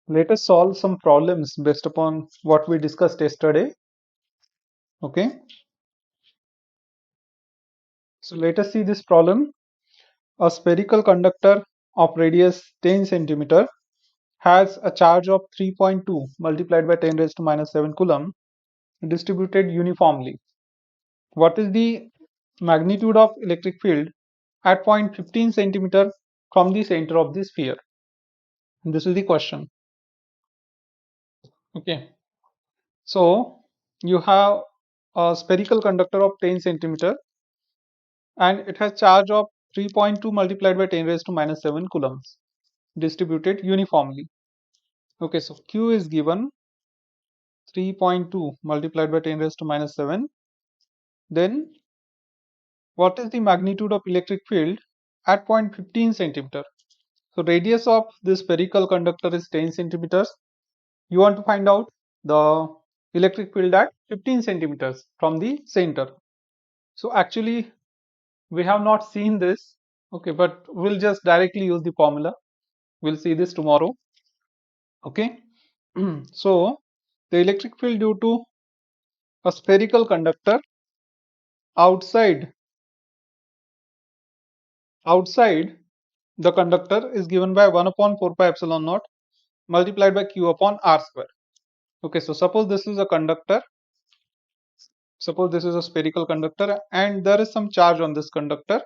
Let us solve some problems based upon what we discussed yesterday. Okay, so let us see this problem. A spherical conductor of radius 10 centimeter has a charge of 3.2 multiplied by 10 raised to minus 7 coulomb distributed uniformly. What is the magnitude of electric field at point 15 centimeter from the center of the sphere? This is the question. Okay, so you have a spherical conductor of 10 centimeter and it has charge of 3.2 multiplied by 10 raised to minus 7 coulombs distributed uniformly. Okay, so Q is given 3.2 multiplied by 10 raised to minus 7. Then what is the magnitude of electric field at point 15 centimeter? So radius of this spherical conductor is 10 centimeters. You want to find out the electric field at 15 centimeters from the center. So actually we have not seen this. Okay, but we'll just directly use the formula. We'll see this tomorrow. Okay, so the electric field due to a spherical conductor outside outside the conductor is given by 1 upon 4 pi epsilon naught multiplied by q upon r square. Okay, so suppose this is a conductor, suppose this is a spherical conductor and there is some charge on this conductor.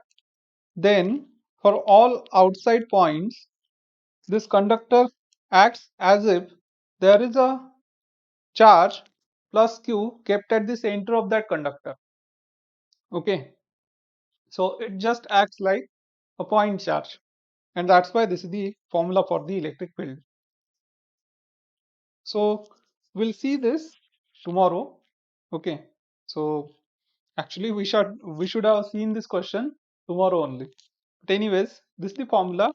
Then for all outside points this conductor acts as if there is a charge plus q kept at the center of that conductor. Okay, so it just acts like a point charge, and that's why this is the formula for the electric field. So we'll see this tomorrow. Okay, so actually we should have seen this question tomorrow only, but anyways this is the formula.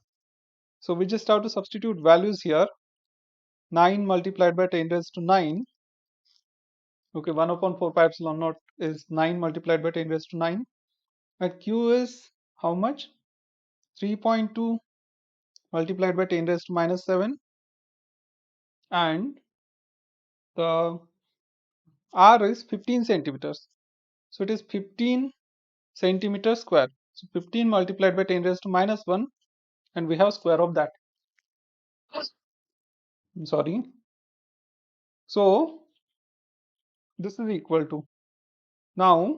So we just have to substitute values here. 9 multiplied by 10 raised to 9. Okay, 1 upon 4 pi epsilon naught is 9 multiplied by 10 raised to 9, and q is how much? 3.2 multiplied by 10 raised to minus 7, and the r is 15 centimeters. So it is 15 centimeters square. So 15 multiplied by 10 raised to minus 1, and we have square of that. I'm sorry. So this is equal to, now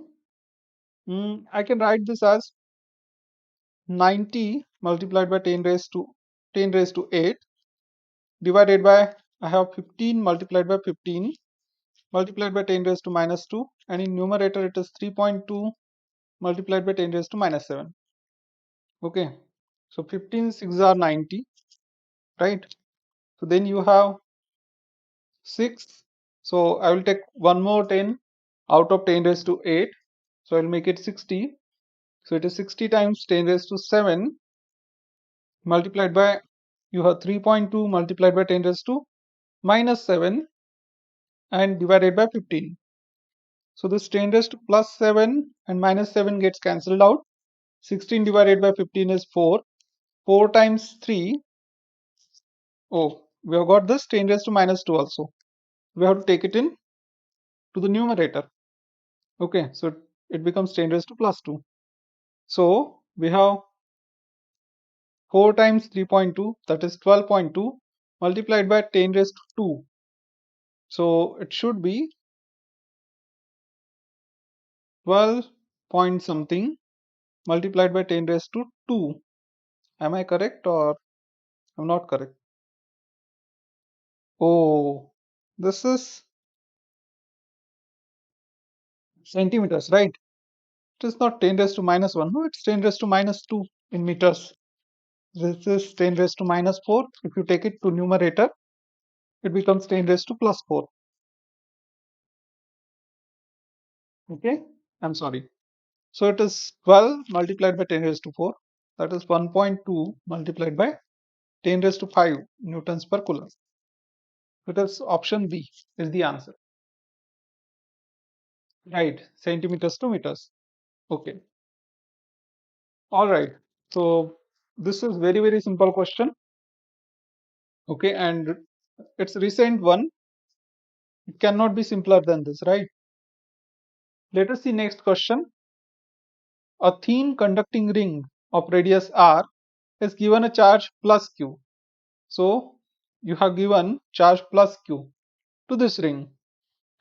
I can write this as 90 multiplied by 10 raised to 8 divided by, I have 15 multiplied by 15 multiplied by 10 raised to minus 2, and in numerator it is 3.2 multiplied by 10 raised to minus 7. Okay, so 15 6 are 90, right? So then you have 6, so I will take one more 10 out of 10 raised to 8, so I will make it 60. So it is 60 times 10 raised to 7 multiplied by, you have 3.2 multiplied by 10 raised to minus 7 and divided by 15. So this 10 raised to plus 7 and minus 7 gets cancelled out. 16 divided by 15 is 4. 4 times 3. Oh, we have got this 10 raised to minus 2 also. We have to take it in to the numerator. Okay, so it becomes 10 raised to plus 2. So we have 4 times 3.2, that is 12.2 multiplied by 10 raised to 2. So it should be 12 point something multiplied by 10 raised to 2. Am I correct or I'm not correct? Oh, this is centimeters, right? It is not 10 raised to minus 1. No, it's 10 raised to minus 2 in meters. This is 10 raised to minus 4. If you take it to numerator, it becomes 10 raised to plus 4. Okay, I'm sorry. So it is 12 multiplied by 10 raised to 4. That is 1.2 multiplied by 10 raised to 5 newtons per coulomb. It is option B is the answer. Right, centimeters to meters. Okay. All right. So this is very simple question. Okay, and It's recent one. It cannot be simpler than this, right? Let us see next question. A thin conducting ring of radius r is given a charge plus q. So you have given charge plus q to this ring.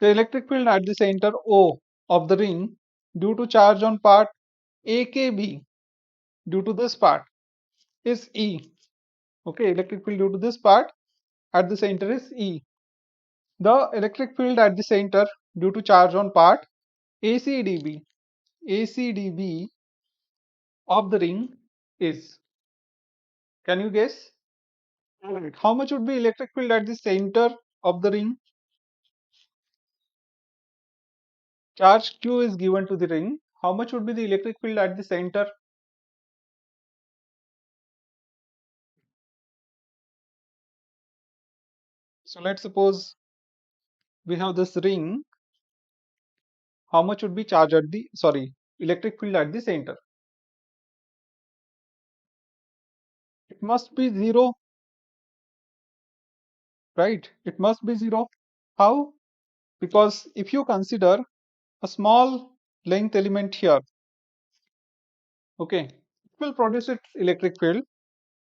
The electric field at the center O of the ring due to charge on part AKB due to this part is E. Okay, electric field due to this part at the center is E. The electric field at the center due to charge on part ACDB of the ring is. Can you guess? Alright. How much would be electric field at the center of the ring? Charge Q is given to the ring. How much would be the electric field at the center? So let's suppose we have this ring. How much would be charge at the, sorry, electric field at the center? It must be zero, right? It must be zero. How? Because if you consider a small length element here, okay, it will produce its electric field,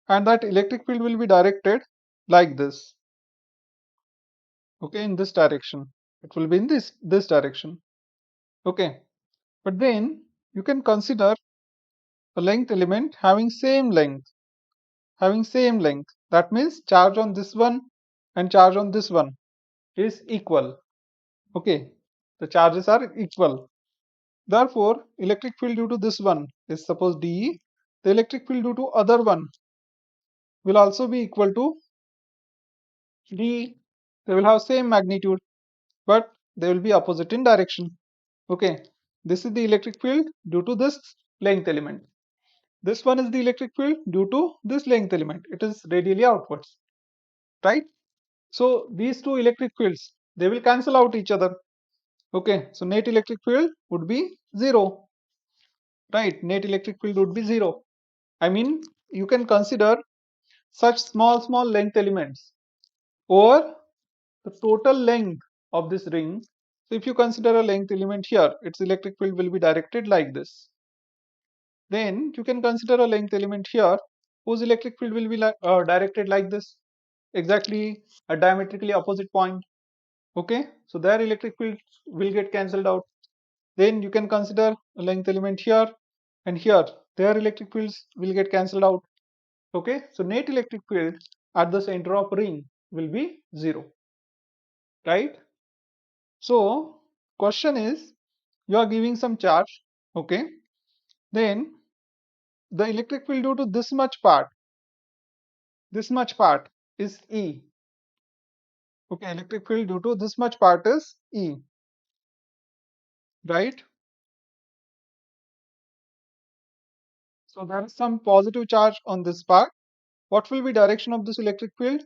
and that electric field will be directed like this, okay, in this direction. It will be in this direction, okay. But then you can consider a length element having same length. That means charge on this one and charge on this one is equal. Okay, the charges are equal. Therefore, electric field due to this one is suppose dE. The electric field due to other one will also be equal to dE. They will have same magnitude, but they will be opposite in direction. Okay, this is the electric field due to this length element. This one is the electric field due to this length element. It is radially outwards, right? So these two electric fields, they will cancel out each other. Okay, so net electric field would be zero, right? Net electric field would be zero. I mean, you can consider such small length elements over the total length of this ring. So if you consider a length element here, its electric field will be directed like this. Then you can consider a length element here whose electric field will be directed like this, exactly a diametrically opposite point. Okay, so their electric field will get cancelled out. Then you can consider a length element here and here, their electric fields will get cancelled out. Okay, so net electric field at the center of ring will be zero, right? So question is, you are giving some charge, okay, then the electric field due to this much part is E. Okay, electric field due to this much part is E, right? So there is some positive charge on this part. What will be direction of this electric field?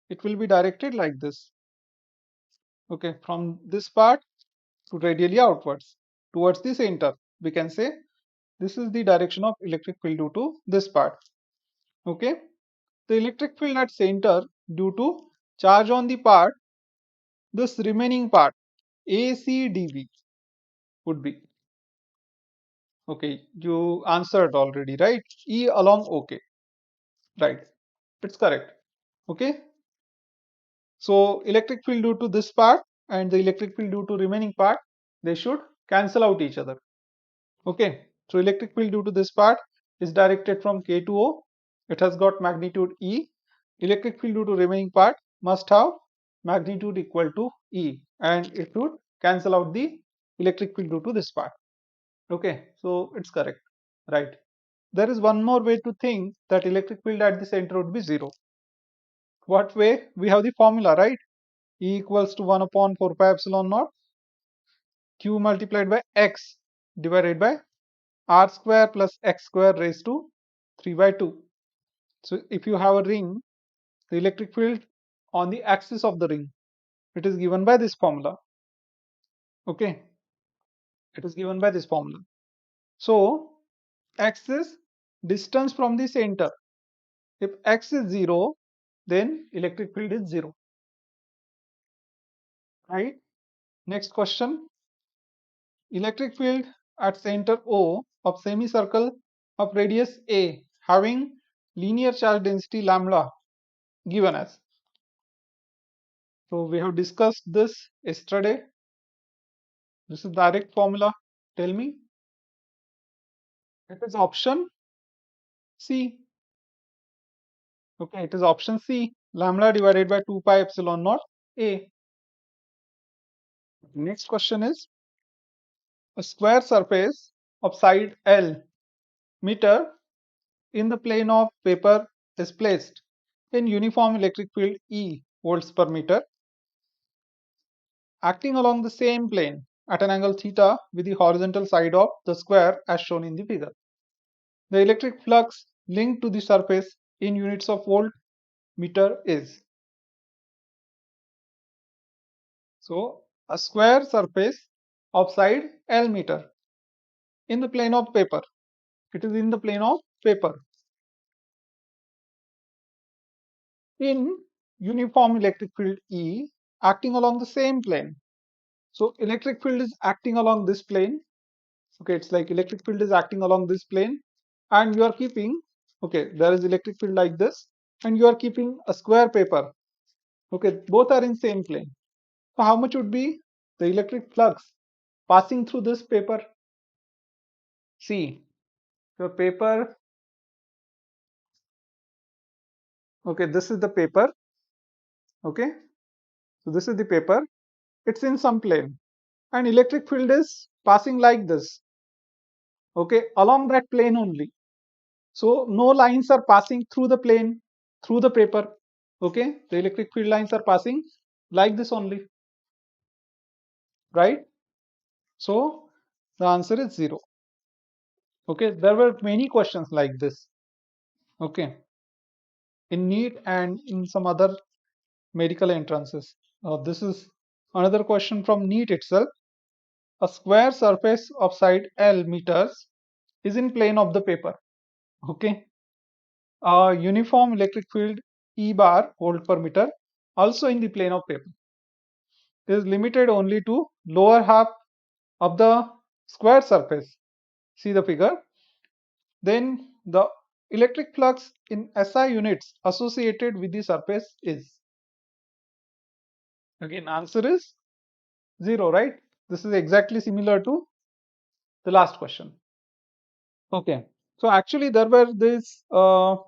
It will be directed like this. Okay, from this part to radially outwards towards the center. We can say this is the direction of electric field due to this part. Okay, the electric field at center due to charge on the part, this remaining part ACDB would be. Okay, you answered already, right? E along OK, right? It's correct. Okay, so electric field due to this part and the electric field due to remaining part, they should cancel out each other. Okay, so electric field due to this part is directed from K to O. It has got magnitude E. Electric field due to remaining part must have magnitude equal to E, and it would cancel out the electric field due to this part. Okay, so it's correct, right? There is one more way to think that electric field at the center would be zero. What way? We have the formula, right? E equals to 1 upon 4 pi epsilon naught q multiplied by x divided by r square plus x square raised to 3 by 2. So if you have a ring, the electric field on the axis of the ring, it is given by this formula. Okay, it is given by this formula. So x is distance from the center. If x is 0, then electric field is 0. right? Next question. Electric field at center O of semicircle of radius A having linear charge density lambda given as. So we have discussed this yesterday. This is direct formula. Tell me. It is option C. Okay, it is option C. Lambda divided by 2 pi epsilon naught A. Next question is a square surface of side L meter in the plane of paper is placed in uniform electric field E volts per meter acting along the same plane at an angle theta with the horizontal side of the square as shown in the figure. The electric flux linked to the surface in units of volt meter is. So a square surface of side L meter in the plane of paper. It is in the plane of paper. In uniform electric field E acting along the same plane. So electric field is acting along this plane. Okay, it's like electric field is acting along this plane and you are keeping, okay, there is electric field like this and you are keeping a square paper. Okay, both are in same plane. So how much would be the electric flux passing through this paper? See, your paper, okay, this is the paper. Okay, so this is the paper. It's in some plane and electric field is passing like this. Okay, along that plane only. So no lines are passing through the plane, through the paper. Okay, the electric field lines are passing like this only, right? So the answer is 0. Okay, there were many questions like this. Okay, in NEET and in some other medical entrances. This is another question from NEET itself. A square surface of side L meters is in plane of the paper. Okay, a uniform electric field E bar volt per meter also in the plane of paper is limited only to lower half of the square surface. See the figure. Then the electric flux in SI units associated with the surface is. Again, answer is 0, right? This is exactly similar to the last question. Okay. So actually there were this 4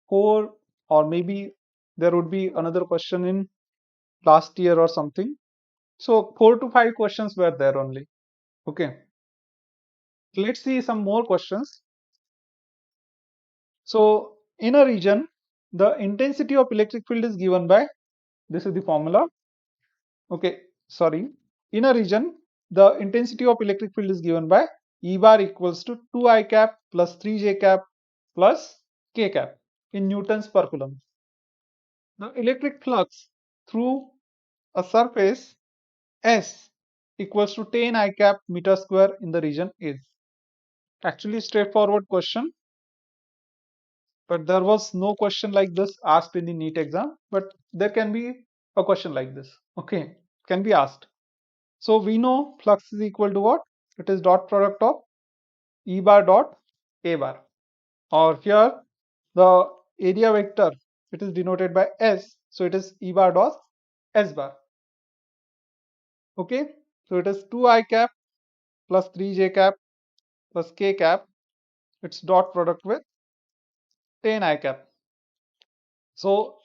or maybe there would be another question in last year or something. So 4 to 5 questions were there only. Okay. Let's see some more questions. So in a region, the intensity of electric field is given by, this is the formula. Okay, sorry. In a region, the intensity of electric field is given by E bar equals to 2I cap plus 3J cap plus K cap in newtons per coulomb. The electric flux through a surface S equals to 10 I cap meter square in the region is. Actually straightforward question, but there was no question like this asked in the NEET exam, but there can be a question like this. Okay, can be asked. So we know flux is equal to what? It is dot product of E bar dot A bar. Or here the area vector, it is denoted by S, so it is E bar dot S bar. Okay, so it is 2I cap plus 3J cap plus K cap. It's dot product with 10I cap. So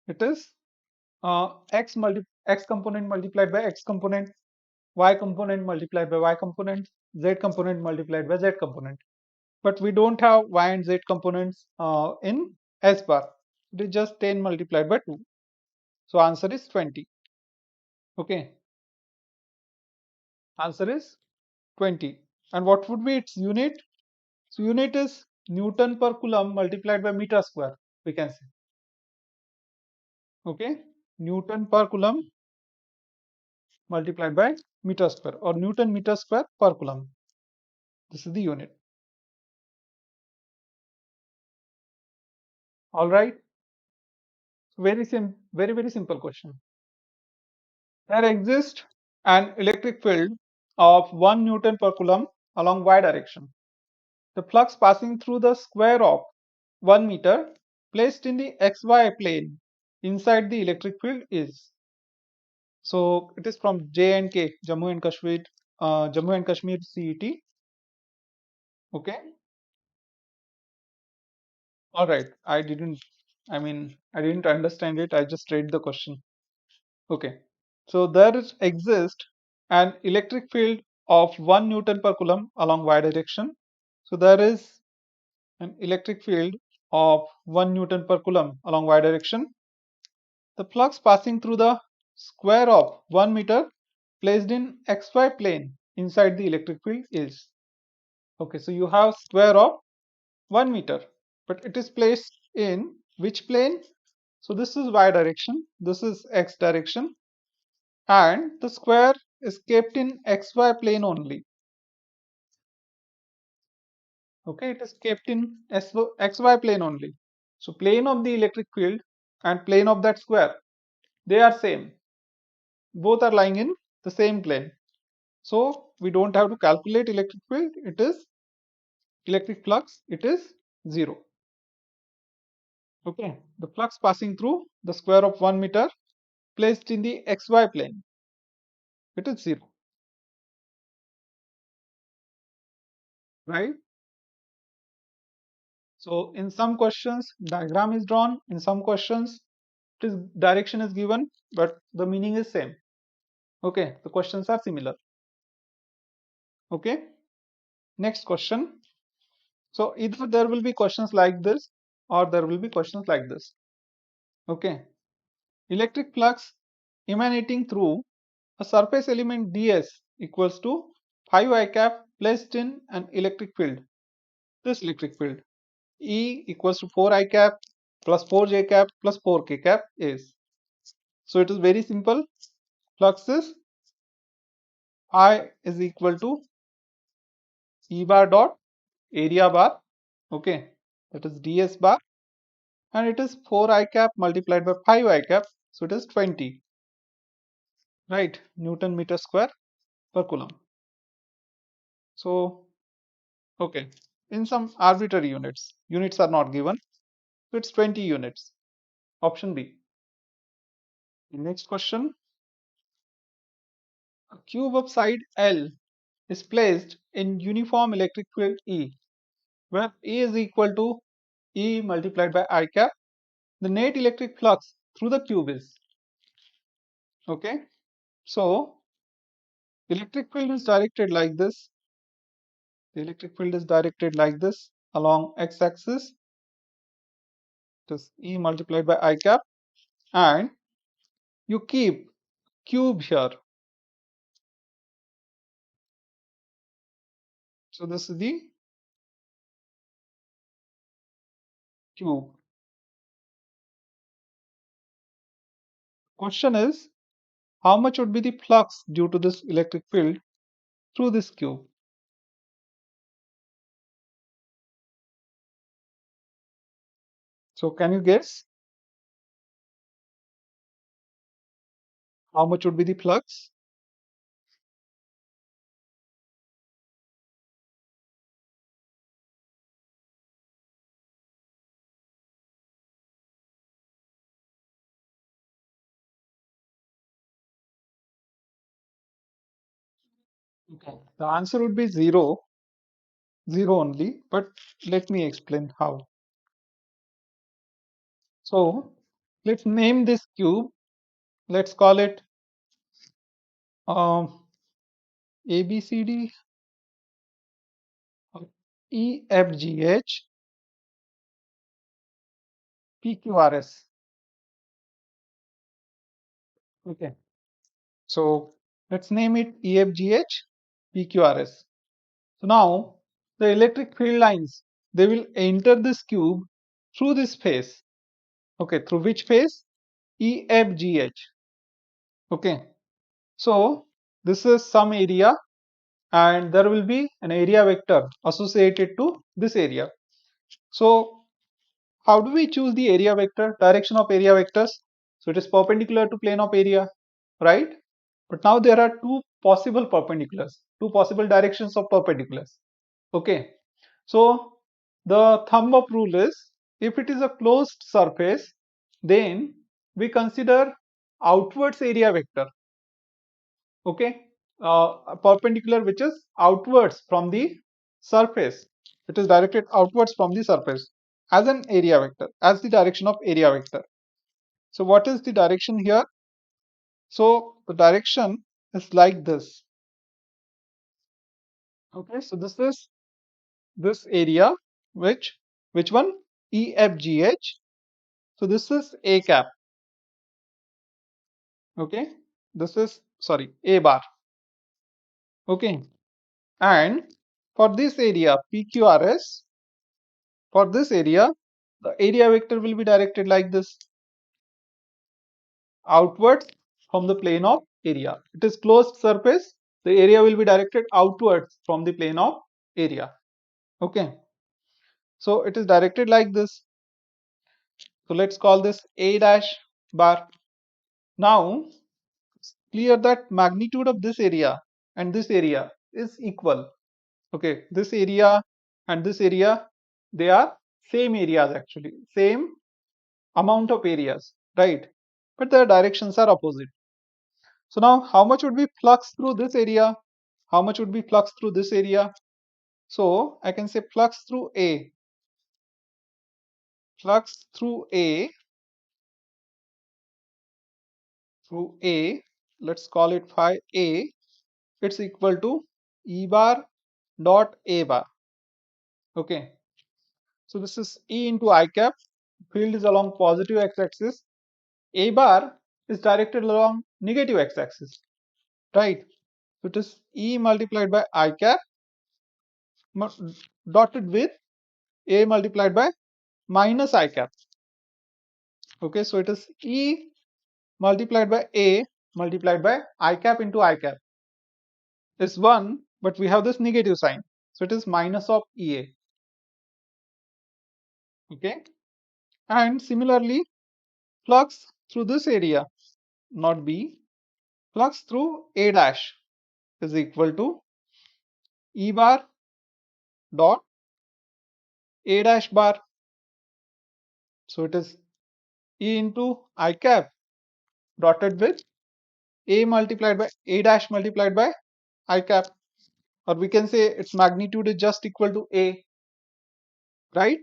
it is x component multiplied by x component, y component multiplied by y component, z component multiplied by z component. But we don't have y and z components in S bar. It is just 10 multiplied by 2. So answer is 20. Okay. Answer is 20. And what would be its unit? So unit is Newton per coulomb multiplied by meter square, we can say. Okay. Newton per coulomb multiplied by meter square or Newton meter square per coulomb. This is the unit. All right. Very very simple question. There exists an electric field of 1 Newton per coulomb along y direction. The flux passing through the square of 1 meter placed in the xy plane inside the electric field is. So it is from J&K, Jammu and Kashmir CET. Okay. All right. I didn't understand it. I just read the question. Okay. So exists an electric field of 1 Newton per coulomb along y direction. So there is an electric field of 1 Newton per coulomb along y direction. The flux passing through the square of 1 meter placed in xy plane inside the electric field is. Okay, so you have square of 1 meter, but it is placed in which plane? So this is y direction, this is x direction, and the square is kept in xy plane only. Okay, it is kept in xy plane only. So plane of the electric field and plane of that square, they are same. Both are lying in the same plane. So we don't have to calculate electric field. It is electric flux. It is 0. Okay. The flux passing through the square of 1 meter placed in the xy plane. It is 0. Right. So in some questions diagram is drawn. In some questions direction is given, but the meaning is same. Okay. The questions are similar. Okay. Next question. So either there will be questions like this or there will be questions like this. Okay. Electric flux emanating through a surface element ds equals to 5 I cap placed in an electric field. This electric field E equals to 4 I cap plus 4 j cap plus 4 k cap is. So it is very simple. Flux is I is equal to E bar dot area bar. Okay, that is ds bar, and it is 4 I cap multiplied by 5 I cap. So it is 20, right? Newton meter square per coulomb. So okay, in some arbitrary units are not given, so it's 20 units. Option B. Next question. A cube of side L is placed in uniform electric field E, where E is equal to E multiplied by I cap. The net electric flux through the cube is. Okay, so electric field is directed like this. The electric field is directed like this along x-axis. It is E multiplied by I cap, and you keep cube here. So this is the cube. Question is, how much would be the flux due to this electric field through this cube? So can you guess how much would be the flux? Okay. The answer would be zero, zero only, but let me explain how. So let's name this cube. Let's call it ABCD or EFGH PQRS. Okay. So let's name it EFGH PQRS. So now the electric field lines, they will enter this cube through this face. Okay, through which face? EFGH. Okay, so this is some area and there will be an area vector associated to this area. So how do we choose the area vector, direction of area vectors? So it is perpendicular to plane of area, right? But now there are two possible perpendiculars, two possible directions of perpendiculars. Okay, so the thumb up rule is, if it is a closed surface, then we consider outwards area vector. Okay, a perpendicular which is outwards from the surface. It is directed outwards from the surface as an area vector, as the direction of area vector. So what is the direction here? So the direction is like this. Okay, so this is this area, which one? EFGH. So this is A cap. Okay, this is, sorry, A bar. Okay, and for this area PQRS, for this area, the area vector will be directed like this, outwards from the plane of area. It is closed surface, the area will be directed outwards from the plane of area. Okay, so it is directed like this. So let's call this A dash bar. Now clear that magnitude of this area and this area is equal. Okay, this area and this area, they are same areas, actually same amount of areas, right? But their directions are opposite. So now how much would be flux through this area? How much would be flux through this area? So I can say flux through A, flux through A, through A, let's call it phi A, it's equal to E bar dot A bar. Okay, so this is E into I cap, field is along positive x-axis, A bar is directed along negative x-axis, right? So it is E multiplied by I cap dotted with A multiplied by minus I cap. Okay, so it is E multiplied by A multiplied by I cap into I cap is 1, but we have this negative sign, so it is minus of EA. Okay, and similarly flux through this area, not B, flux through A dash is equal to E bar dot A dash bar. So it is E into I cap dotted with A multiplied by A dash multiplied by I cap, or we can say its magnitude is just equal to A, right?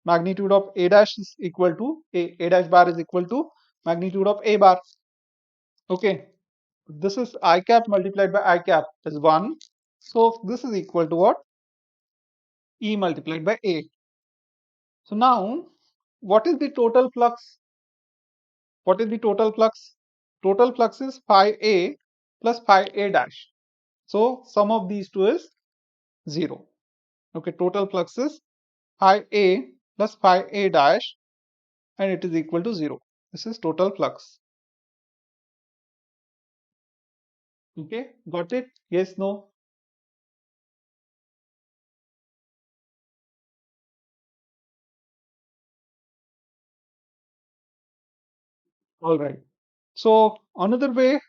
Magnitude of A dash is equal to A dash bar is equal to magnitude of A bar. Okay, this is I cap multiplied by I cap is 1. So this is equal to what? E multiplied by A. So now what is the total flux? What is the total flux? Total flux is phi A plus phi A dash. So sum of these two is 0. Okay, total flux is phi A plus phi A dash, and it is equal to 0. This is total flux. Okay, got it? Yes, no? All right. So another way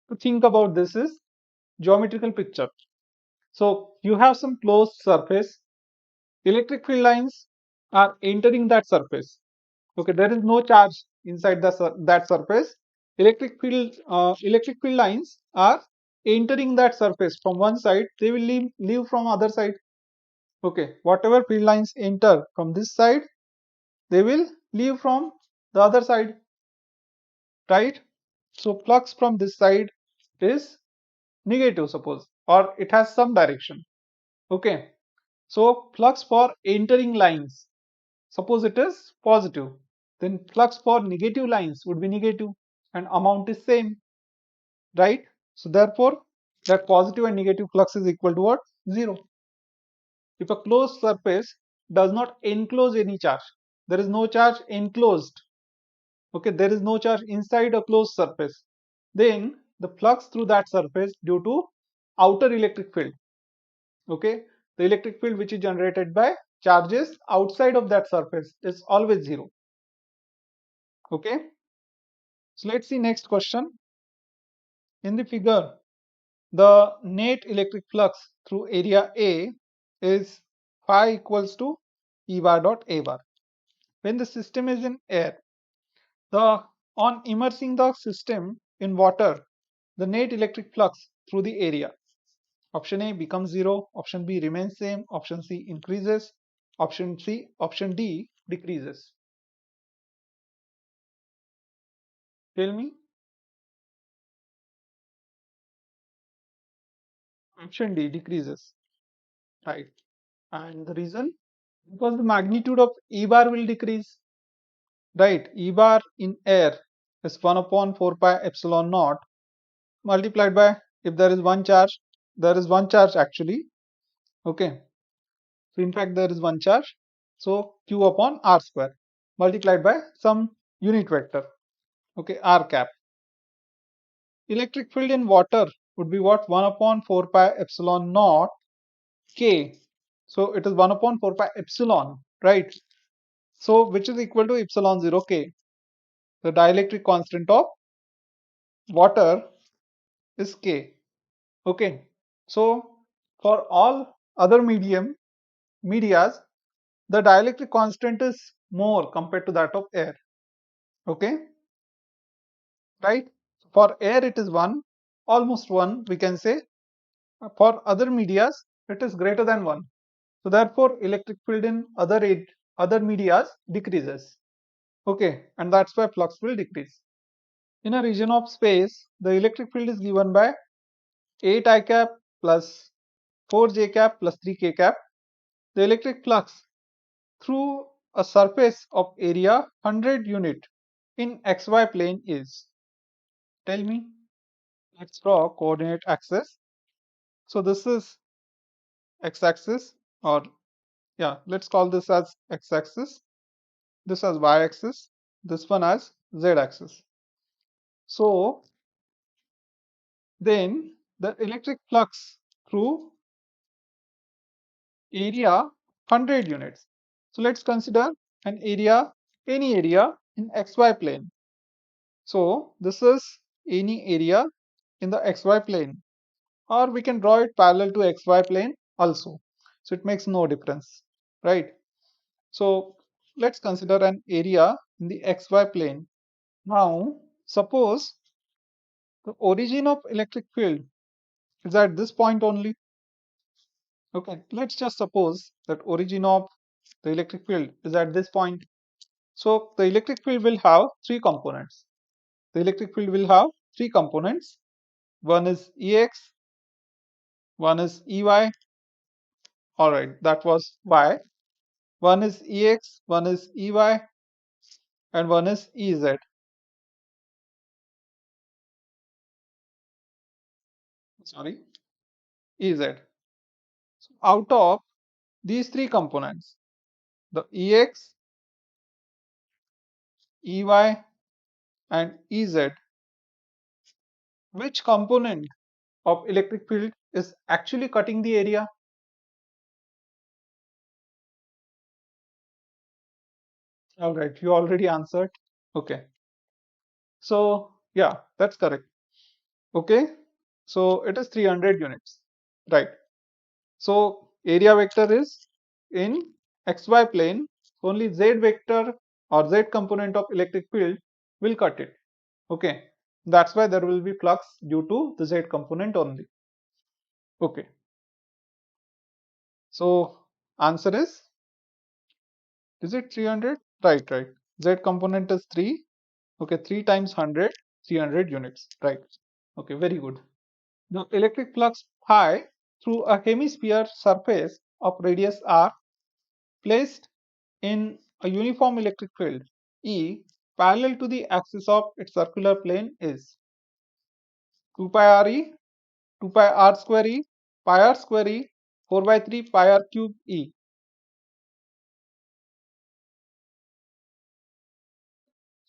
to think about this is geometrical picture. So you have some closed surface, electric field lines are entering that surface. Okay, there is no charge inside that surface. Electric field lines are entering that surface from one side, they will leave from other side. Okay, whatever field lines enter from this side, they will leave from the other side, right? So flux from this side is negative, suppose, or it has some direction. Okay, so flux for entering lines, suppose it is positive, then flux for negative lines would be negative and amount is same, right? So therefore that positive and negative flux is equal to what? 0. If a closed surface does not enclose any charge, there is no charge enclosed, okay, there is no charge inside a closed surface, then the flux through that surface due to outer electric field, okay, the electric field which is generated by charges outside of that surface is always 0. Okay, so let's see next question. In the figure, the net electric flux through area A is phi equals to E bar dot A bar. When the system is in air, on immersing the system in water, the net electric flux through the area. Option A becomes 0, option B remains same, option C increases, option D decreases. Tell me. Option D decreases. Right. And the reason? Because the magnitude of E bar will decrease. Right. E bar in air is 1 upon 4 pi epsilon naught multiplied by, if there is one charge, there is one charge actually. Okay. So in fact there is one charge. So Q upon R square multiplied by some unit vector. Okay, R cap. Electric field in water would be what? 1 upon 4 pi epsilon naught K. So it is 1 upon 4 pi epsilon, right? So which is equal to epsilon 0 K. The dielectric constant of water is K. Okay. So for all other medias, the dielectric constant is more compared to that of air. Okay, right? For air it is 1, almost 1 we can say. For other medias it is greater than 1. So therefore electric field in other medias decreases. Okay, and that's why flux will decrease. In a region of space, the electric field is given by 8 I cap plus 4 j cap plus 3 k cap. The electric flux through a surface of area 100 unit in xy plane is. Tell me. Let's draw coordinate axis. So this is x-axis, or yeah, let's call this as x-axis, this as y-axis, this one as z-axis. So then the electric flux through area 100 units. So let's consider an area, any area in xy plane. So this is any area in the xy plane, or we can draw it parallel to xy plane also. So it makes no difference, right? So let's consider an area in the xy plane. Now suppose the origin of electric field is at this point only. Okay, let's just suppose that origin of the electric field is at this point. So the electric field will have three components. The electric field will have three components. One is Ex, one is Ey, alright, that was Y. One is Ex, one is Ey, and one is Ez. Sorry, Ez. So out of these three components, the Ex, Ey, and Ez, which component of electric field is actually cutting the area? Alright, you already answered. Okay. So yeah, that's correct. Okay. So it is 300 units. Right. So area vector is in xy plane. Only z vector or z component of electric field will cut it. Okay. That's why there will be flux due to the z component only. Okay. So answer is it 300? Right, right. Z component is 3. Okay, 3 times 100, 300 units. Right. Okay, very good. The electric flux phi through a hemisphere surface of radius r placed in a uniform electric field E parallel to the axis of its circular plane is 2 pi r e, 2 pi r square e, pi r square e, 4 by 3 pi r cube e.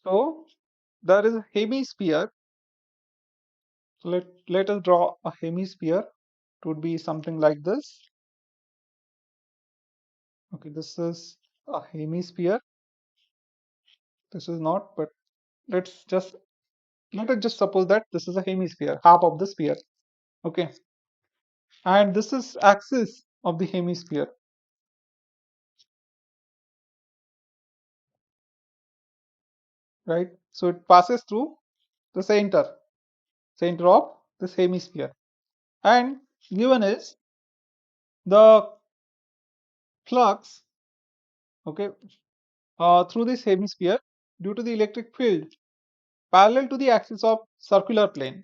So there is a hemisphere. So let us draw a hemisphere. It would be something like this. Okay, this is a hemisphere. This is not, but let's just let us just suppose that this is a hemisphere, half of the sphere, okay, and this is axis of the hemisphere, right? So it passes through the center of this hemisphere, and given is the flux, okay, through this hemisphere due to the electric field parallel to the axis of circular plane.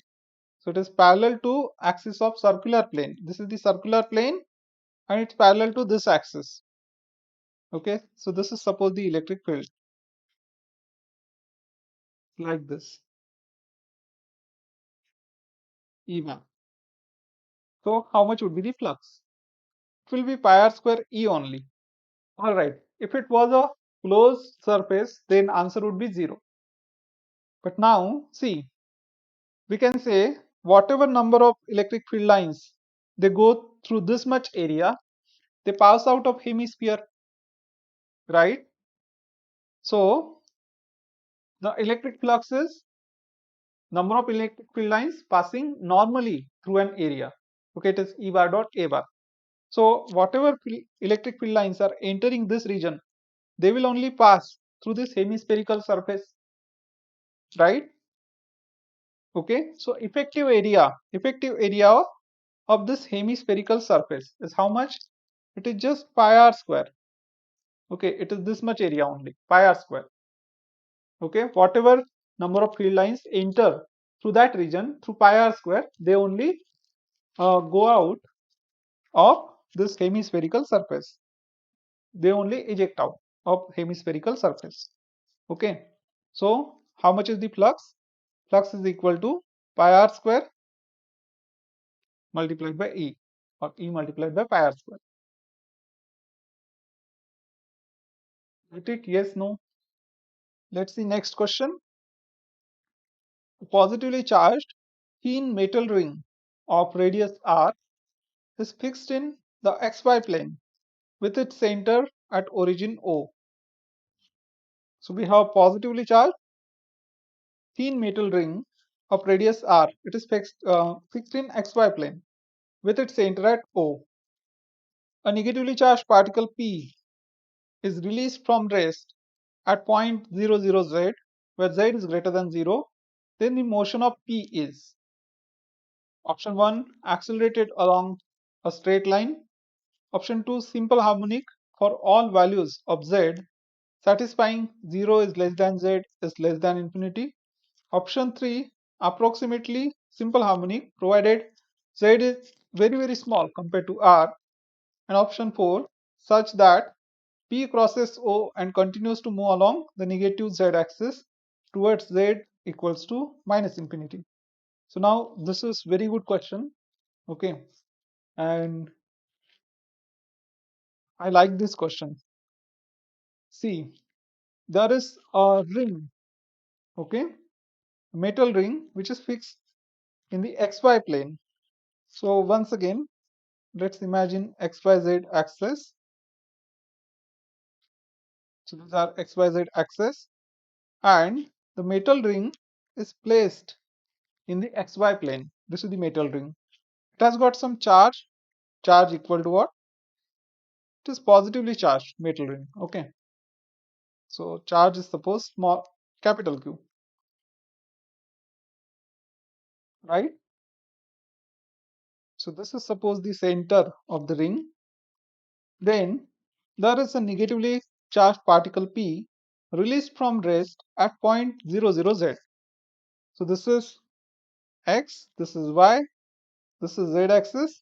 So it is parallel to axis of circular plane. This is the circular plane and it's parallel to this axis. Okay, so this is suppose the electric field like this, E1. So how much would be the flux? It will be pi r square E only. Alright, if it was a closed surface, then answer would be 0. But now see, we can say whatever number of electric field lines they go through this much area, they pass out of hemisphere, right? So the electric flux is number of electric field lines passing normally through an area. Okay, it is E bar dot A bar. So whatever electric field lines are entering this region, they will only pass through this hemispherical surface, right? Okay, so effective area of this hemispherical surface is how much? It is just pi r square. Okay, it is this much area only, pi r square. Okay, whatever number of field lines enter through that region through pi r square, they only go out of this hemispherical surface. They only eject out of hemispherical surface. Okay, so how much is the flux? Flux is equal to pi r square multiplied by E, or E multiplied by pi r square. Get it? Yes, no? Let's see next question. A positively charged thin metal ring of radius r is fixed in the xy plane with its center at origin O. So we have positively charged thin metal ring of radius r. It is fixed in xy plane with its center at O. A negatively charged particle P is released from rest at point 00z, where z is greater than 0. Then the motion of P is option 1 accelerated along a straight line, option 2 simple harmonic for all values of z satisfying 0 is less than z is less than infinity, option 3 approximately simple harmonic provided z is very small compared to r, and option 4 such that P crosses O and continues to move along the negative z axis towards z equals to minus infinity. So now this is very good question, okay, and I like this question. See, there is a ring, okay, a metal ring which is fixed in the xy plane. So once again, let's imagine xyz axis. So these are xyz axis, and the metal ring is placed in the xy plane. This is the metal ring. It has got some charge equal to what? It is positively charged metal ring. Okay, so charge is suppose small capital Q, right? So this is suppose the center of the ring. Then there is a negatively charged particle P released from rest at point 00z. So this is x, this is y, this is z axis,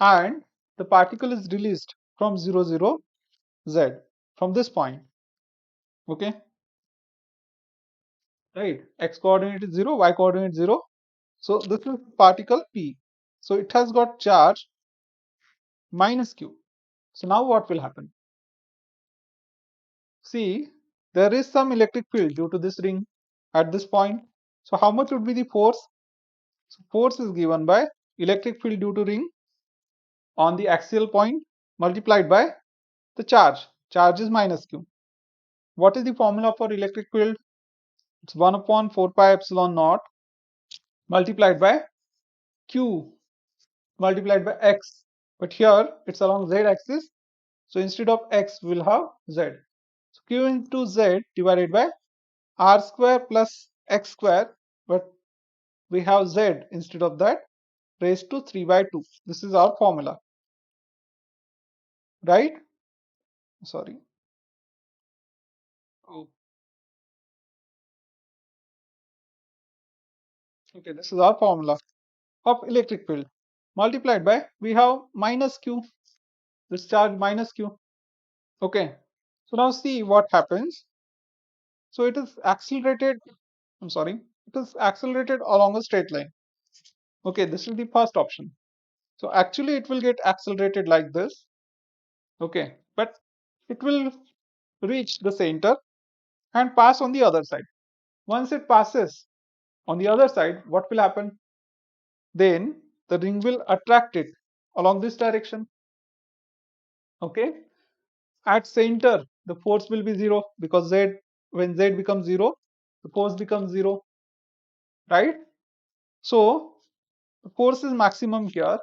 and the particle is released from 00z from this point. Okay, right? X coordinate is 0, y coordinate 0. So this is particle P. So it has got charge minus Q. So now what will happen? See, there is some electric field due to this ring at this point. So how much would be the force? So force is given by electric field due to ring on the axial point multiplied by the charge. Charge is minus Q. What is the formula for electric field? It's 1 upon 4 pi epsilon naught multiplied by q multiplied by x. But here it's along z axis. So instead of x, we will have z. So q into z divided by r square plus x square. But we have z instead of that, raised to 3 by 2. This is our formula, right? Sorry. Oh, okay, this is our formula of electric field multiplied by, we have minus q, this charge minus q. Okay, so now see what happens. So it is accelerated, I'm sorry, it is accelerated along a straight line. Okay, this is the first option. So actually it will get accelerated like this. Okay, but it will reach the center and pass on the other side. Once it passes on the other side, what will happen? Then the ring will attract it along this direction. Okay, at center the force will be 0 because z, when z becomes 0, the force becomes 0, right? So the force is maximum here,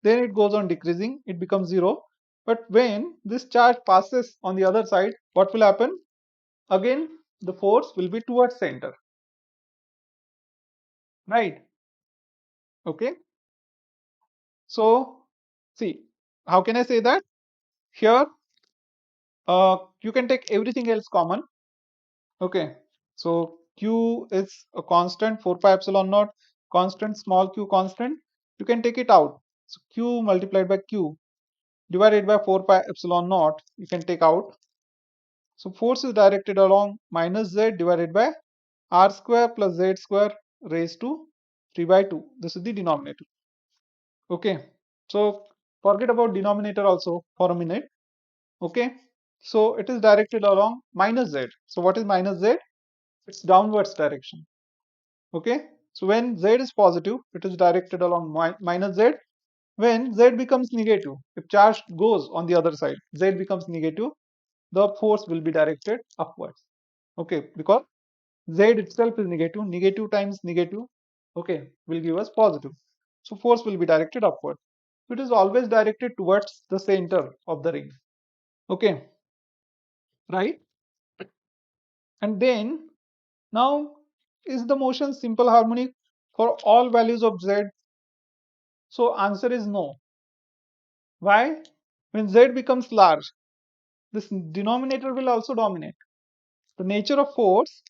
then it goes on decreasing, it becomes 0. But when this charge passes on the other side, what will happen? Again the force will be towards center, right? Okay, so see, how can I say that? Here you can take everything else common. Okay, so q is a constant, 4 pi epsilon naught, constant, small q constant. You can take it out. So q multiplied by q divided by 4 pi epsilon naught, you can take out. So force is directed along minus z divided by r square plus z square raised to 3 by 2. This is the denominator. Okay, so forget about denominator also for a minute. Okay, so it is directed along minus z. So what is minus z? It's downwards direction. Okay, so when z is positive, it is directed along minus z. When z becomes negative, if charge goes on the other side, z becomes negative, the force will be directed upwards. Okay, because z itself is negative, negative times negative, okay, will give us positive. So force will be directed upward. So it is always directed towards the center of the ring. Okay, right? And then now, is the motion simple harmonic for all values of z? So answer is no. Why? When z becomes large, this denominator will also dominate. The nature of force,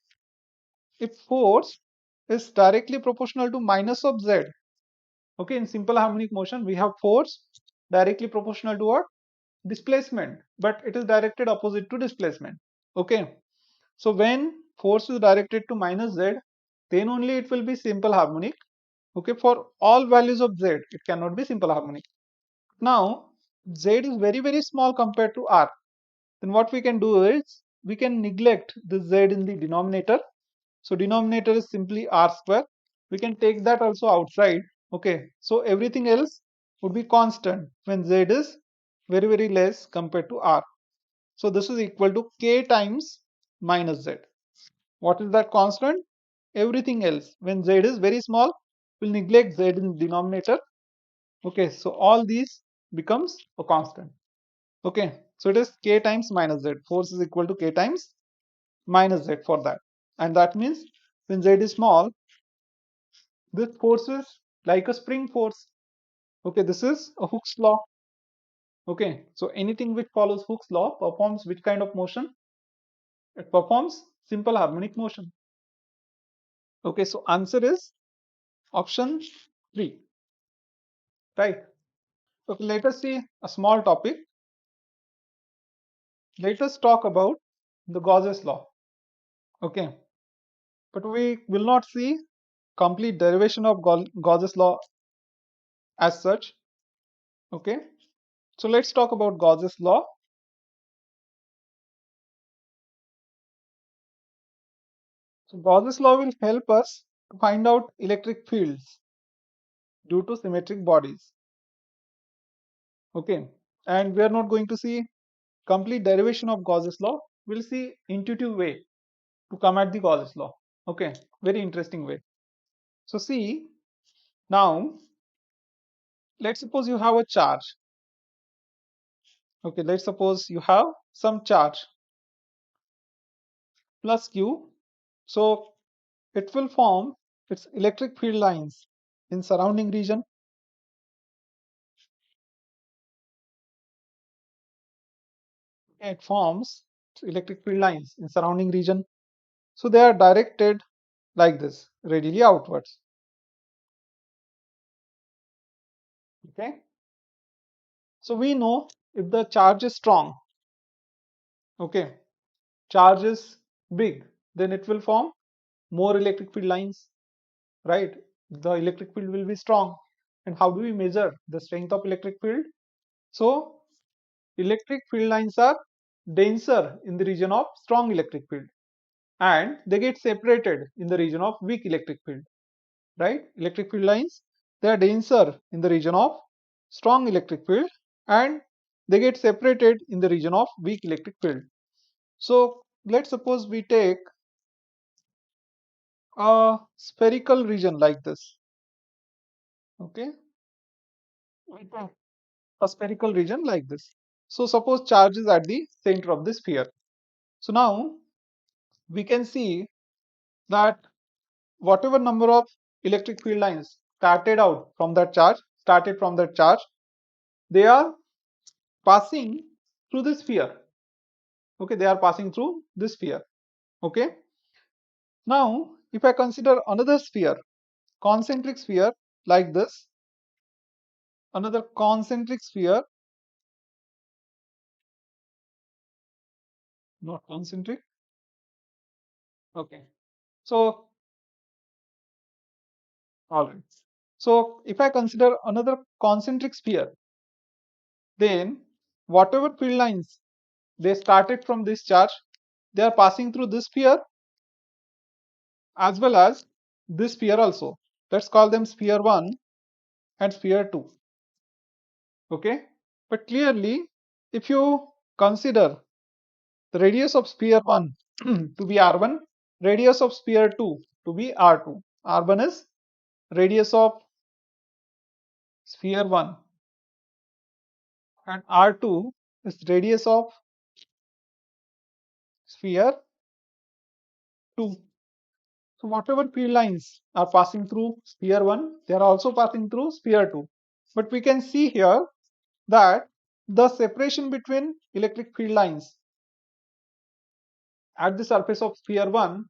if force is directly proportional to minus of z, okay, in simple harmonic motion we have force directly proportional to what? Displacement, but it is directed opposite to displacement. Okay, so when force is directed to minus z, then only it will be simple harmonic. Okay, for all values of z, it cannot be simple harmonic. Now, z is very small compared to r. Then what we can do is, we can neglect the z in the denominator. So denominator is simply r square. We can take that also outside. Okay, so everything else would be constant when z is very less compared to r. So this is equal to k times minus z. What is that constant? Everything else. When z is very small, we'll neglect z in denominator. Okay, so all these becomes a constant. Okay, so it is k times minus z. Force is equal to k times minus z for that. And that means when z is small, this force is like a spring force. Okay, this is a Hooke's law. Okay, so anything which follows Hooke's law performs which kind of motion? It performs simple harmonic motion. Okay, so answer is option 3, right? Okay, let us see a small topic. Let us talk about the Gauss's law. Okay, but we will not see complete derivation of Gauss's law as such. Okay, so let's talk about Gauss's law. So Gauss's law will help us to find out electric fields due to symmetric bodies. Okay, and we are not going to see complete derivation of Gauss's law. We'll see intuitive way to come at the Gauss's law. Okay, very interesting way. So see, now let's suppose you have a charge. Okay, let's suppose you have some charge plus q. So it will form its electric field lines in surrounding region. It forms electric field lines in surrounding region. So they are directed like this, radially outwards. Okay. So we know if the charge is strong, okay, charge is big, then it will form more electric field lines, right? The electric field will be strong. And how do we measure the strength of electric field? So electric field lines are denser in the region of strong electric field, and they get separated in the region of weak electric field, right? Electric field lines, they are denser in the region of strong electric field, and they get separated in the region of weak electric field. So let's suppose we take a spherical region like this. Okay, we take a spherical region like this. So suppose charge is at the center of the sphere. So now we can see that whatever number of electric field lines started from that charge, they are passing through the sphere. Okay, they are passing through this sphere. Okay, now if I consider another sphere, concentric sphere like this, another concentric sphere, not concentric. Okay, so all right. So if I consider another concentric sphere, then whatever field lines they started from this charge, they are passing through this sphere as well as this sphere also. Let's call them sphere 1 and sphere 2. Okay, but clearly if you consider the radius of sphere 1 to be r1, radius of sphere 2 to be r2. R1 is radius of sphere 1 and r2 is radius of sphere 2. So whatever field lines are passing through sphere 1, they are also passing through sphere 2. But we can see here that the separation between electric field lines at the surface of sphere 1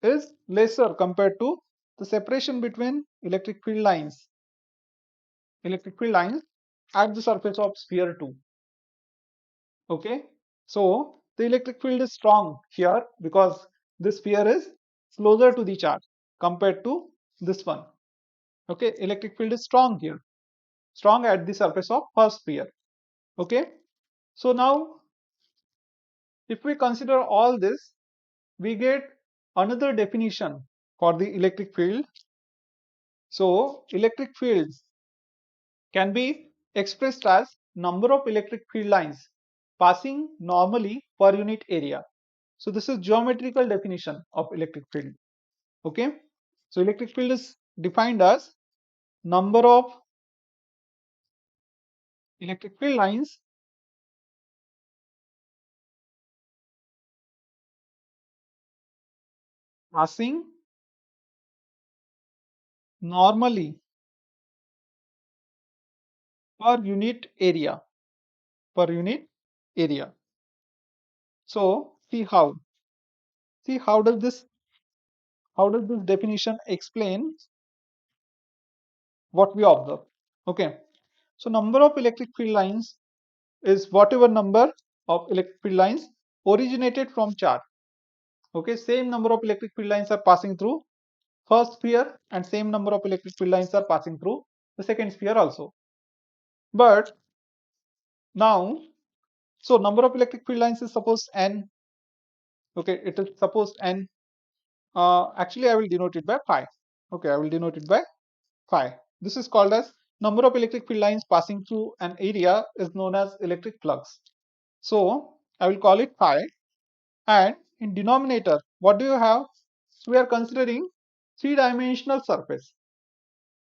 is lesser compared to the separation between electric field lines at the surface of sphere 2. Okay, so the electric field is strong here because this sphere is closer to the charge compared to this one. Okay, electric field is strong here, strong at the surface of first sphere. Okay, so now if we consider all this, we get another definition for the electric field. So electric fields can be expressed as number of electric field lines passing normally per unit area. So this is geometrical definition of electric field. Okay, so electric field is defined as number of electric field lines passing normally per unit area, per unit area. So see how does this definition explain what we observe. Okay, so number of electric field lines is whatever number of electric field lines originated from charge. Okay, same number of electric field lines are passing through first sphere and same number of electric field lines are passing through the second sphere also. But now, so number of electric field lines is suppose n. Okay, it is suppose n. Actually I will denote it by phi. Okay, I will denote it by phi. This is called as number of electric field lines passing through an area is known as electric flux. So I will call it phi, and in denominator what do you have? So we are considering three-dimensional surface.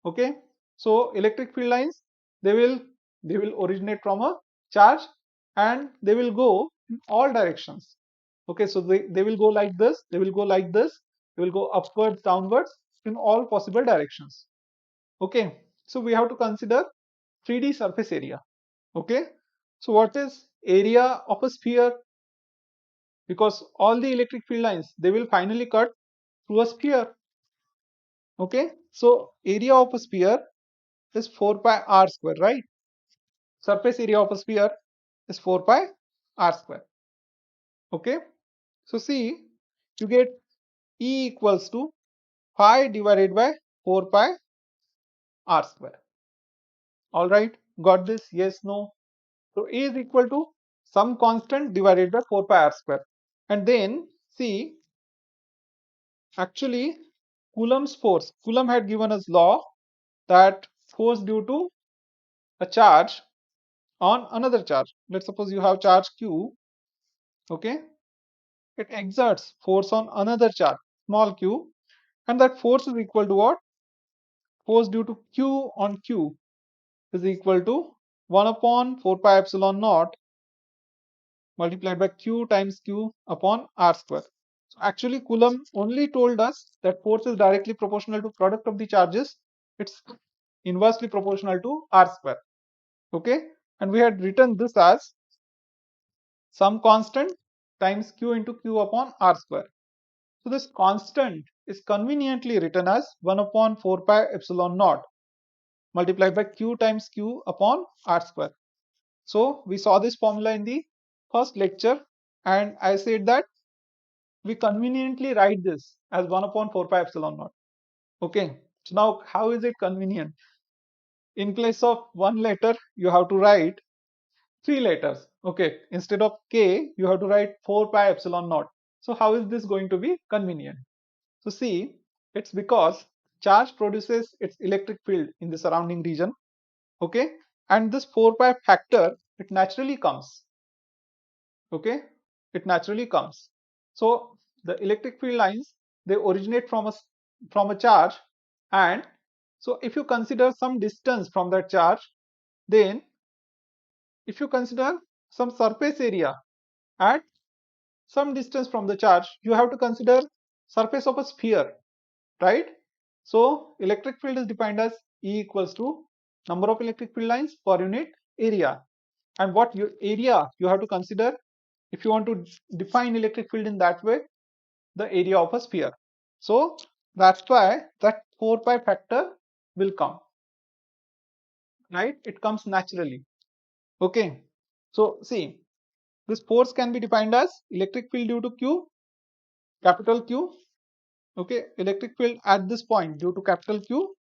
Okay, so electric field lines, they will originate from a charge and they will go in all directions. Okay, so they will go like this, they will go like this, they will go upwards, downwards, in all possible directions. Okay, so we have to consider 3D surface area. Okay, so what is area of a sphere? Because all the electric field lines, they will finally cut through a sphere. Okay, so area of a sphere is 4 pi r square, right? Surface area of a sphere is 4 pi r square. Okay, so see, you get E equals to pi divided by 4 pi r square. All right, got this? Yes, no? So E is equal to some constant divided by 4 pi r square. And then see, actually, Coulomb's force. Coulomb had given us law that force due to a charge on another charge. Let's suppose you have charge Q. Okay, it exerts force on another charge, small q, and that force is equal to what? Force due to Q on Q is equal to 1 upon 4 pi epsilon naught multiplied by Q times Q upon R square. So actually Coulomb only told us that force is directly proportional to product of the charges. It's inversely proportional to R square. Okay, and we had written this as some constant times Q into Q upon R square. So this constant is conveniently written as 1 upon 4 pi epsilon naught multiplied by Q times Q upon R square. So we saw this formula in the first lecture and I said that we conveniently write this as 1 upon 4 pi epsilon naught. Okay, so now how is it convenient? In place of one letter, you have to write three letters. Okay, instead of K, you have to write 4 pi epsilon naught. So how is this going to be convenient? So see, it's because charge produces its electric field in the surrounding region. Okay, and this 4 pi factor, it naturally comes. Okay, it naturally comes. So the electric field lines, they originate from a charge, and so if you consider some distance from that charge, then if you consider some surface area at some distance from the charge, you have to consider surface of a sphere, right? So electric field is defined as E equals to number of electric field lines per unit area. And what area you have to consider if you want to define electric field in that way, the area of a sphere. So that's why that 4 pi factor will come, right? It comes naturally. Okay. So see, this force can be defined as electric field due to Q, capital Q. Okay, electric field at this point due to capital Q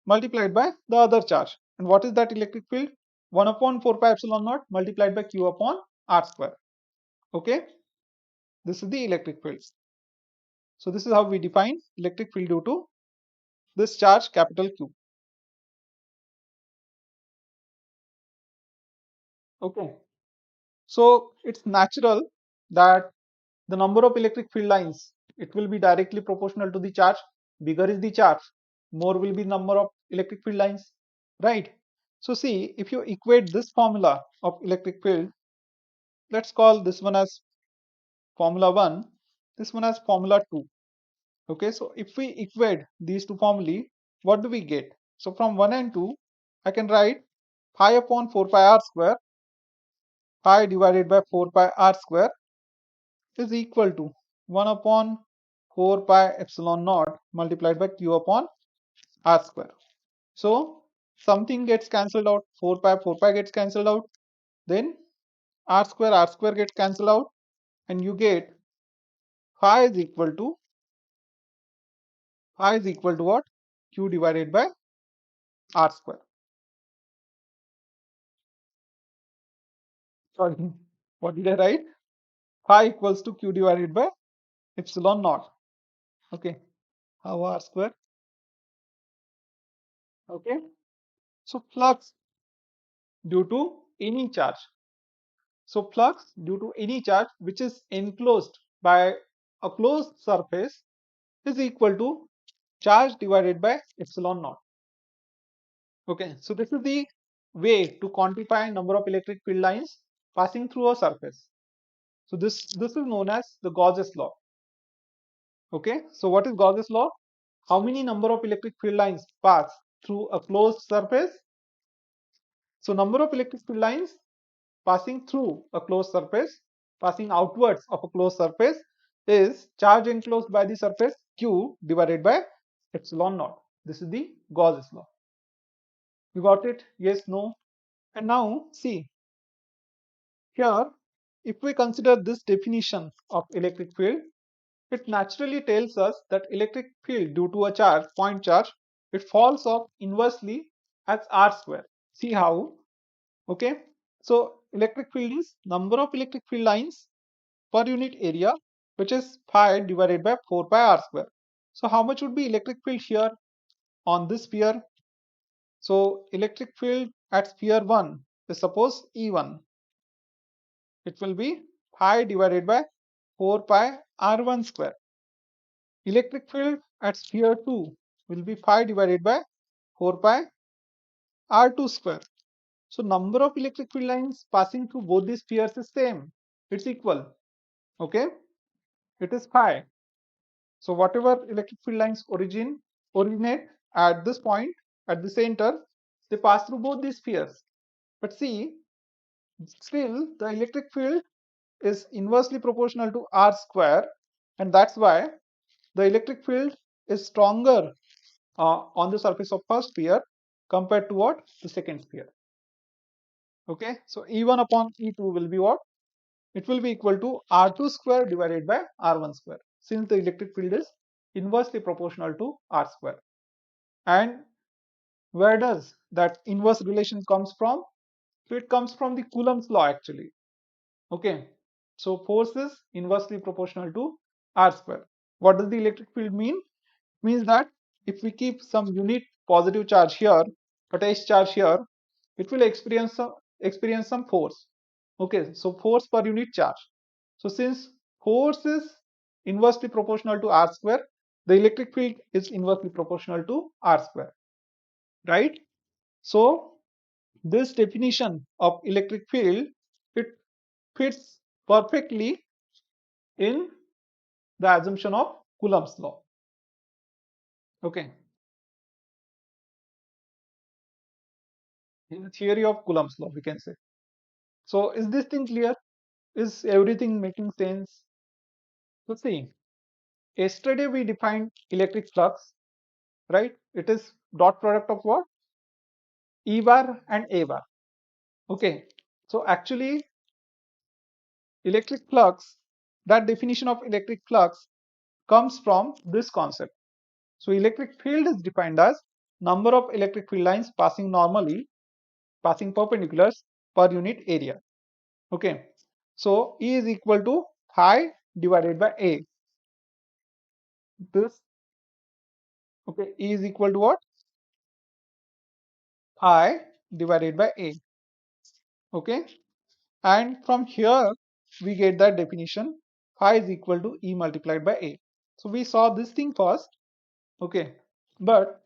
multiplied by the other charge. And what is that electric field? 1 upon 4 pi epsilon naught multiplied by Q upon R square. Okay, this is the electric field. So this is how we define electric field due to this charge capital Q. Okay, so it's natural that the number of electric field lines, it will be directly proportional to the charge. Bigger is the charge, more will be number of electric field lines, right? So see, if you equate this formula of electric field, let's call this one as formula 1, this one as formula 2. Okay, so if we equate these two formulae, what do we get? So from 1 and 2, I can write pi upon 4 pi r square, pi divided by 4 pi r square is equal to 1 upon 4 pi epsilon naught multiplied by Q upon r square. So something gets cancelled out, 4 pi gets cancelled out, then r square gets cancelled out, and you get phi is equal to what? Q divided by r square. Sorry, what did I write? Phi equals to Q divided by epsilon naught. Okay, how r square? Okay, so flux due to any charge. So flux due to any charge which is enclosed by a closed surface, is equal to charge divided by epsilon naught. Okay, so this is the way to quantify number of electric field lines passing through a surface. So this is known as the Gauss's law. Okay, so what is Gauss's law? How many number of electric field lines pass through a closed surface? So number of electric field lines passing through a closed surface, passing outwards of a closed surface, is charge enclosed by the surface Q divided by epsilon naught. This is the Gauss's law. You got it? Yes, no? And now see, here, if we consider this definition of electric field, it naturally tells us that electric field due to a charge, point charge, it falls off inversely as r square. See how? Okay. So electric field is number of electric field lines per unit area, which is phi divided by 4 pi r square. So how much would be electric field here on this sphere? So electric field at sphere 1 is suppose E1. It will be pi divided by 4 pi r1 square. Electric field at sphere 2 will be pi divided by 4 pi r2 square. So number of electric field lines passing through both these spheres is same. It's equal. Okay. It is pi. So whatever electric field lines originate at this point, at the center, they pass through both these spheres. But see, still the electric field is inversely proportional to r square, and that's why the electric field is stronger on the surface of first sphere compared to what? The second sphere. Okay, so E1 upon E2 will be what? It will be equal to R2 square divided by R1 square, since the electric field is inversely proportional to R square. And where does that inverse relation comes from? So it comes from the Coulomb's law actually. Okay, so force is inversely proportional to R square. What does the electric field mean? It means that if we keep some unit positive charge here, attached charge here, it will experience some force. Okay, so force per unit charge. So since force is inversely proportional to r square, the electric field is inversely proportional to r square, right? So this definition of electric field, it fits perfectly in the assumption of Coulomb's law. Okay, in the theory of Coulomb's law, we can say. So is this thing clear? Is everything making sense? So see, yesterday we defined electric flux, right? It is dot product of what? E bar and A bar. Okay. So actually electric flux, that definition of electric flux comes from this concept. So electric field is defined as number of electric field lines passing normally, passing perpendiculars per unit area. Okay. So E is equal to pi divided by A. This, okay, E is equal to what? Pi divided by A. Okay. And from here we get that definition, phi is equal to E multiplied by A. So we saw this thing first. Okay. But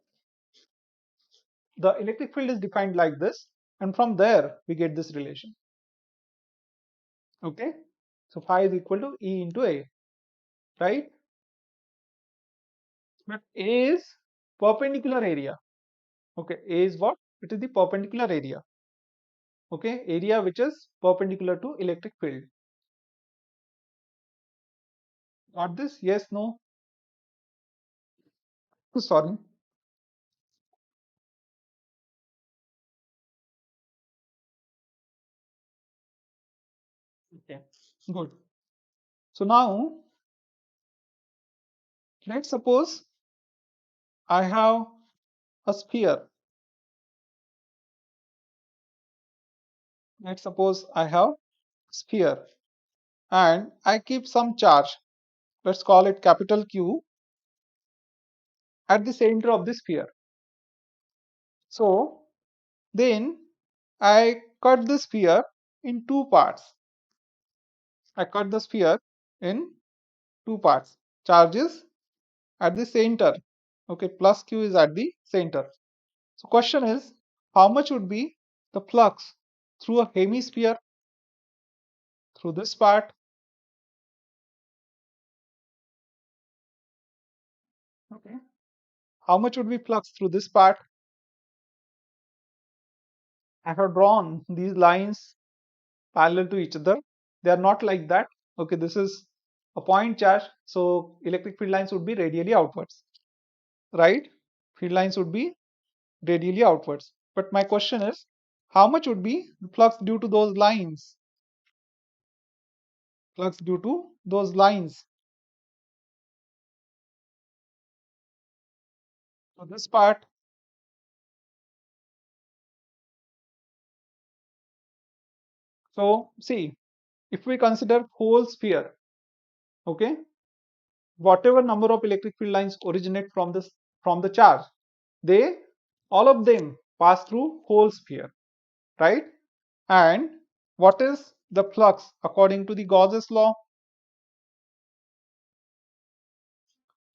the electric field is defined like this, and from there we get this relation. Okay. So phi is equal to E into A, right? But A is perpendicular area. Okay, A is what? It is the perpendicular area. Okay, area which is perpendicular to electric field. Got this? Yes, no? Sorry. Okay, good. So now let's suppose I have a sphere. Let's suppose I have sphere and I keep some charge. Let's call it capital Q at the center of the sphere. So then I cut the sphere in two parts. I cut the sphere in two parts. Charges at the center. Okay, plus q is at the center. So question is, how much would be the flux through a hemisphere, through this part? Okay. How much would be flux through this part? I have drawn these lines parallel to each other. They are not like that. Okay, this is a point charge, so electric field lines would be radially outwards, right? Field lines would be radially outwards. But my question is, how much would be the flux due to those lines? Flux due to those lines. So this part, so see, if we consider whole sphere, okay, whatever number of electric field lines originate from this from the charge, they all of them pass through whole sphere, right? And what is the flux according to the Gauss's law?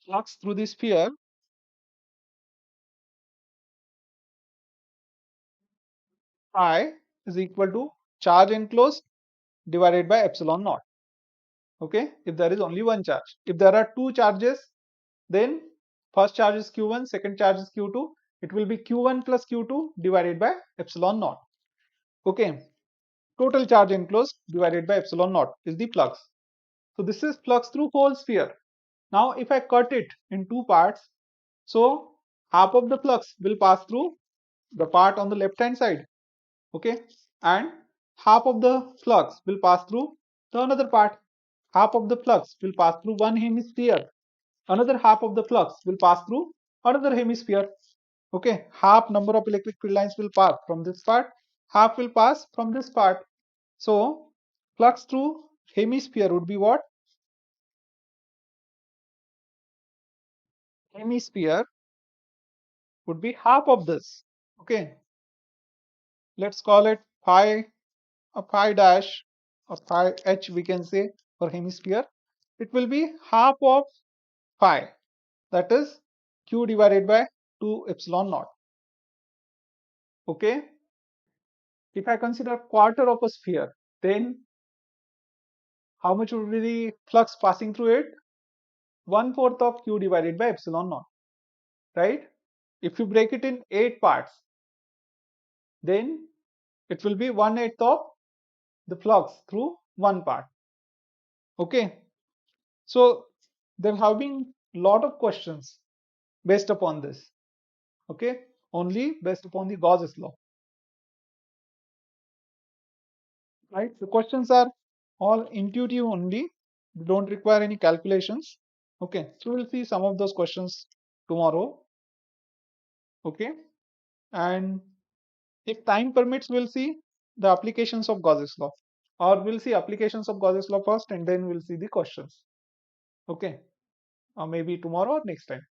Flux through the sphere, I is equal to charge enclosed divided by epsilon naught. Okay, if there is only one charge. If there are two charges, then first charge is q1, second charge is q2. It will be q1 plus q2 divided by epsilon naught. Okay, total charge enclosed divided by epsilon naught is the flux. So this is flux through whole sphere. Now if I cut it in two parts, so half of the flux will pass through the part on the left hand side, okay, and half of the flux will pass through the another part. Half of the flux will pass through one hemisphere, another half of the flux will pass through another hemisphere. Okay, half number of electric field lines will pass from this part, half will pass from this part. So flux through hemisphere would be what? Hemisphere would be half of this. Okay, let's call it phi, a phi dash, or phi h we can say for hemisphere. It will be half of phi, that is q divided by 2 epsilon naught. Okay, if I consider quarter of a sphere, then how much would be the flux passing through it? 1/4 of q divided by epsilon naught, right? If you break it in 8 parts, then it will be 1/8 of the flux through one part. Okay, so there have been lot of questions based upon this. Okay, only based upon the Gauss's law, right? The questions are all intuitive only, they don't require any calculations. Okay, so we'll see some of those questions tomorrow. Okay, and if time permits, we'll see the applications of Gauss's law, or we'll see applications of Gauss's law first and then we'll see the questions. Okay, or maybe tomorrow or next time.